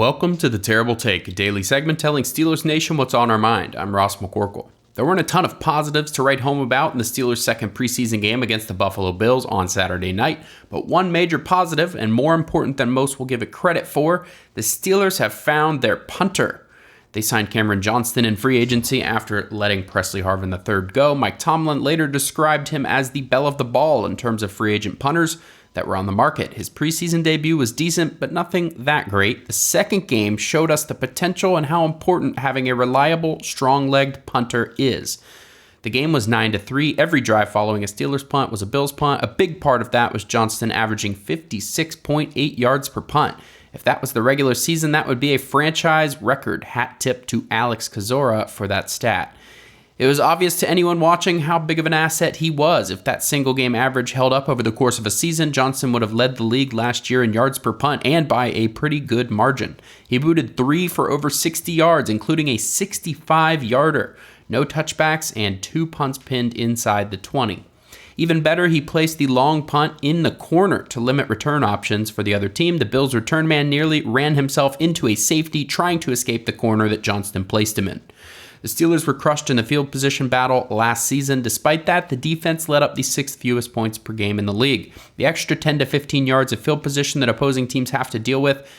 Welcome to The Terrible Take, a daily segment telling Steelers Nation what's on our mind. I'm Ross McCorkle. There weren't a ton of positives to write home about in the Steelers' second preseason game against the Buffalo Bills on Saturday night, but one major positive, and more important than most will give it credit for, the Steelers have found their punter. They signed Cameron Johnston in free agency after letting Presley Harvin III go. Mike Tomlin later described him as the belle of the ball in terms of free agent punters that were on the market. His preseason debut was decent, but nothing that great. The second game showed us the potential and how important having a reliable, strong-legged punter is. The game was 9-3. Every drive following a Steelers punt was a Bills punt. A big part of that was Johnston averaging 56.8 yards per punt. If that was the regular season, that would be a franchise record. Hat tip to Alex Kozora for that stat. It was obvious to anyone watching how big of an asset he was. If that single game average held up over the course of a season, Johnston would have led the league last year in yards per punt, and by a pretty good margin. He booted 3 for over 60 yards, including a 65-yarder, no touchbacks, and 2 punts pinned inside the 20. Even better, he placed the long punt in the corner to limit return options for the other team. The Bills' return man nearly ran himself into a safety trying to escape the corner that Johnston placed him in. The Steelers were crushed in the field position battle last season. Despite that, the defense let up the 6th fewest points per game in the league. The extra 10 to 15 yards of field position that opposing teams have to deal with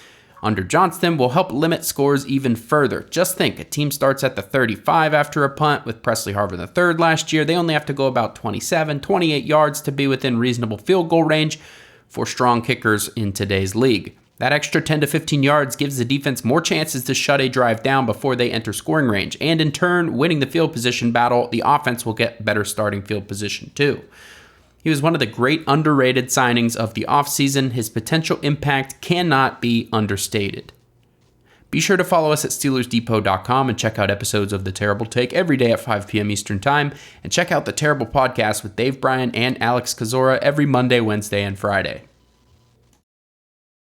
under Johnston will help limit scores even further. Just think, a team starts at the 35 after a punt. With Presley Harvin III last year, they only have to go about 27, 28 yards to be within reasonable field goal range for strong kickers in today's league. That extra 10 to 15 yards gives the defense more chances to shut a drive down before they enter scoring range, and in turn, winning the field position battle, the offense will get better starting field position too. He was one of the great underrated signings of the offseason. His potential impact cannot be understated. Be sure to follow us at SteelersDepot.com and check out episodes of The Terrible Take every day at 5 p.m. Eastern Time, and check out The Terrible Podcast with Dave Bryan and Alex Kozora every Monday, Wednesday, and Friday.